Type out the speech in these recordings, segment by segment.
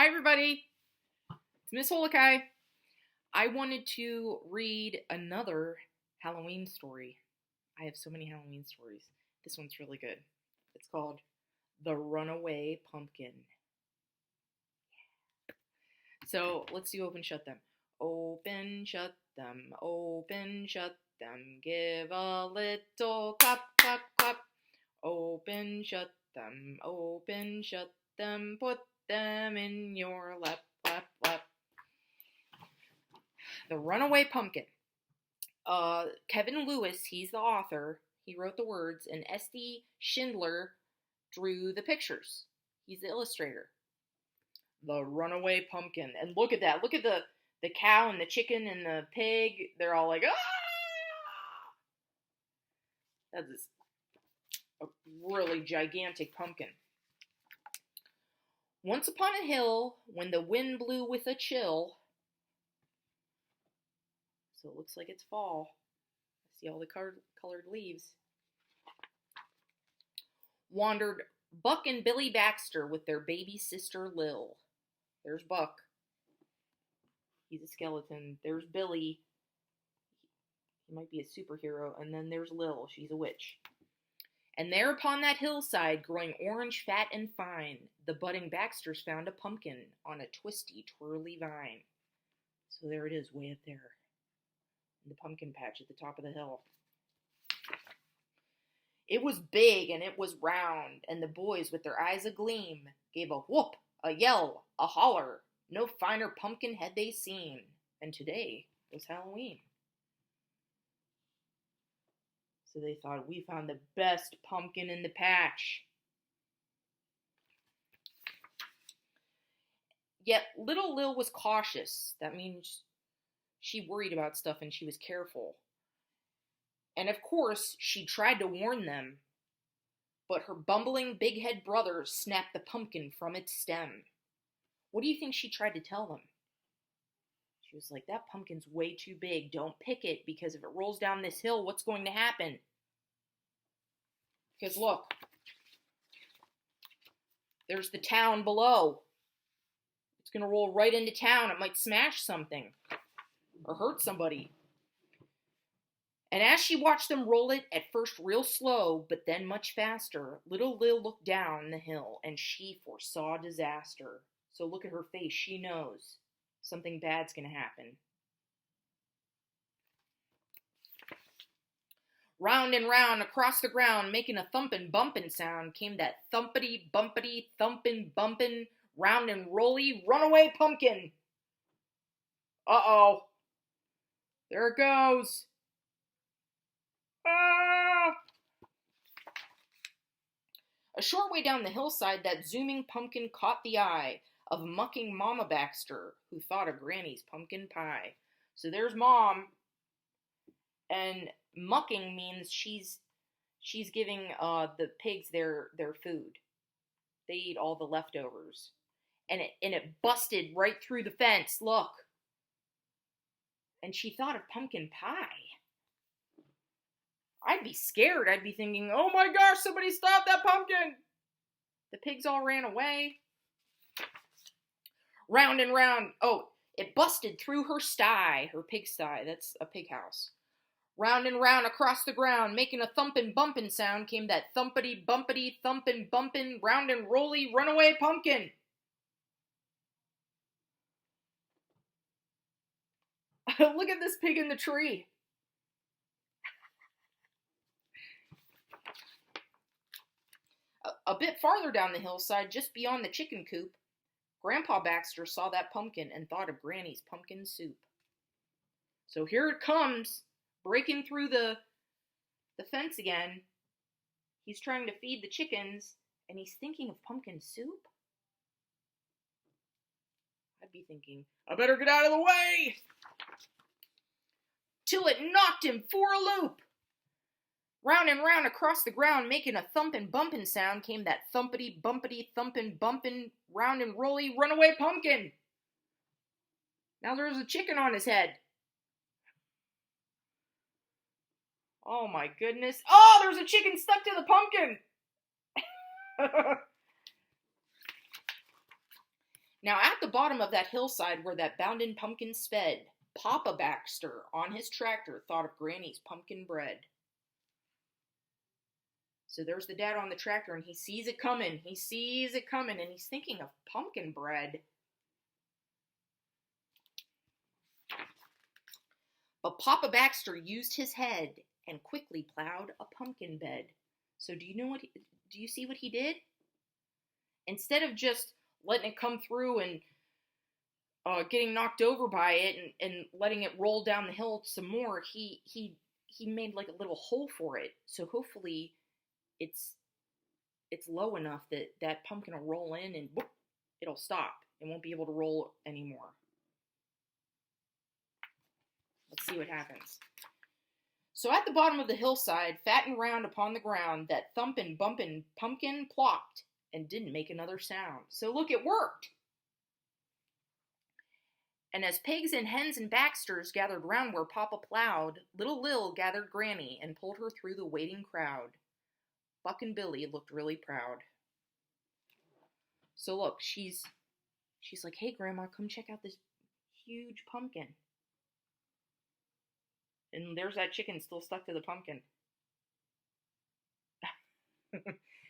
Hi, everybody. It's Miss Holokai. I wanted to read another Halloween story. I have so many Halloween stories. This one's really good. It's called The Runaway Pumpkin. So let's do open, shut them. Open, shut them. Open, shut them. Give a little clap, clap, clap. Open, shut them. Open, shut them. Put them in your lap, lap, lap. The Runaway Pumpkin. Kevin Lewis, he's the author. He wrote the words, and S.D. Schindler drew the pictures. He's the illustrator. The Runaway Pumpkin. And look at that. Look at the cow and the chicken and the pig. They're all like, ah! That's a really gigantic pumpkin. Once upon a hill, when the wind blew with a chill, so it looks like it's fall. I see all the colored leaves. Wandered Buck and Billy Baxter with their baby sister Lil. There's Buck. He's a skeleton. There's Billy. He might be a superhero. And then there's Lil. She's a witch. And there upon that hillside, growing orange, fat, and fine, the budding Baxters found a pumpkin on a twisty, twirly vine. So there it is, way up there. The pumpkin patch at the top of the hill. It was big and it was round, and the boys with their eyes agleam gave a whoop, a yell, a holler. No finer pumpkin had they seen, and today was Halloween. So they thought, we found the best pumpkin in the patch. Yet little Lil was cautious. That means she worried about stuff and she was careful. And of course, she tried to warn them, but her bumbling big-head brother snapped the pumpkin from its stem. What do you think she tried to tell them? She was like, that pumpkin's way too big. Don't pick it, because if it rolls down this hill, what's going to happen? Because look, there's the town below. It's going to roll right into town. It might smash something or hurt somebody. And as she watched them roll it, at first real slow, but then much faster, little Lil looked down the hill, and she foresaw disaster. So look at her face. She knows something bad's going to happen. Round and round across the ground, making a thumpin' bumpin' sound, came that thumpity bumpity thumpin' bumpin' round and rolly runaway pumpkin. Uh-oh. There it goes. Ah! A short way down the hillside, that zooming pumpkin caught the eye of mucking Mama Baxter, who thought of Granny's pumpkin pie. So there's Mom, and mucking means she's giving the pigs their food. They eat all the leftovers, and it busted right through the fence. Look, and she thought of pumpkin pie. I'd be scared. I'd be thinking, oh my gosh, somebody stop that pumpkin! The pigs all ran away. Round and round. Oh, it busted through her sty, her pigsty. That's a pig house. Round and round across the ground, making a thumpin' bumpin' sound, came that thumpity bumpity thumpin' bumpin' round and rolly runaway pumpkin. Look at this pig in the tree. A bit farther down the hillside, just beyond the chicken coop, Grandpa Baxter saw that pumpkin and thought of Granny's pumpkin soup. So here it comes, breaking through the fence again. He's trying to feed the chickens, and he's thinking of pumpkin soup. I'd be thinking, I better get out of the way! Till it knocked him for a loop. Round and round across the ground, making a thumpin' bumpin' sound, came that thumpity bumpity thumpin' bumpin' round and rolly runaway pumpkin. Now there's a chicken on his head. Oh my goodness. Oh, there's a chicken stuck to the pumpkin. Now, at the bottom of that hillside where that bounding pumpkin sped, Papa Baxter, on his tractor, thought of Granny's pumpkin bread. So there's the dad on the tractor, and he sees it coming. He sees it coming, and he's thinking of pumpkin bread. But Papa Baxter used his head and quickly plowed a pumpkin bed. So do you see what he did? Instead of just letting it come through and getting knocked over by it and letting it roll down the hill some more, he made like a little hole for it. So hopefully it's low enough that that pumpkin will roll in and whoop, it'll stop. It won't be able to roll anymore. Let's see what happens. So at the bottom of the hillside, fat and round upon the ground, that thumpin' bumpin' pumpkin plopped and didn't make another sound. So look, it worked. And as pigs and hens and Baxters gathered round where Papa plowed, little Lil gathered Granny and pulled her through the waiting crowd. Buck and Billy looked really proud. So look, she's like, hey, Grandma, come check out this huge pumpkin. And there's that chicken still stuck to the pumpkin.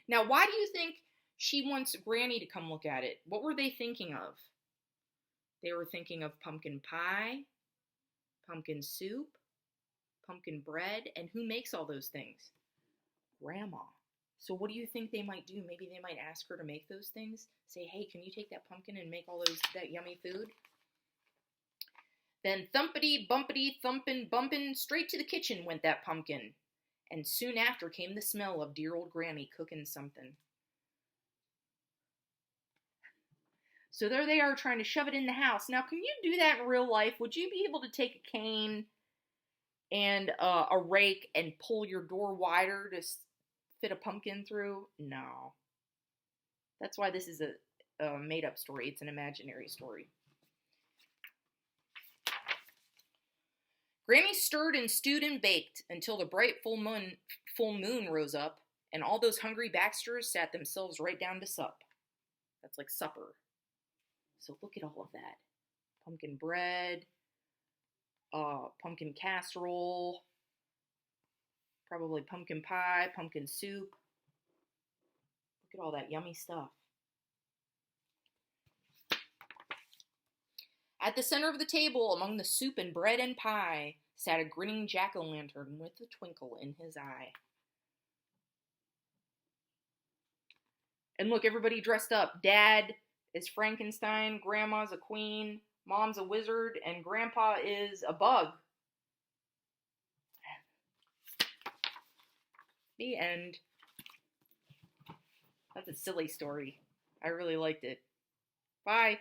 Now, why do you think she wants Granny to come look at it? What were they thinking of? They were thinking of pumpkin pie, pumpkin soup, pumpkin bread, and who makes all those things? Grandma. So what do you think they might do? Maybe they might ask her to make those things. Say, hey, can you take that pumpkin and make all that yummy food? Then thumpity, bumpity, thumpin', bumpin', straight to the kitchen went that pumpkin. And soon after came the smell of dear old Granny cooking something. So there they are trying to shove it in the house. Now, can you do that in real life? Would you be able to take a cane and a rake and pull your door wider to fit a pumpkin through? No. That's why this is a made-up story. It's an imaginary story. Granny stirred and stewed and baked until the bright full moon rose up, and all those hungry Baxters sat themselves right down to sup. That's like supper. So look at all of that. Pumpkin bread, pumpkin casserole, probably pumpkin pie, pumpkin soup. Look at all that yummy stuff. At the center of the table, among the soup and bread and pie, sat a grinning jack-o'-lantern with a twinkle in his eye. And look, everybody dressed up. Dad is Frankenstein, Grandma's a queen, Mom's a wizard, and Grandpa is a bug. The end. That's a silly story. I really liked it. Bye.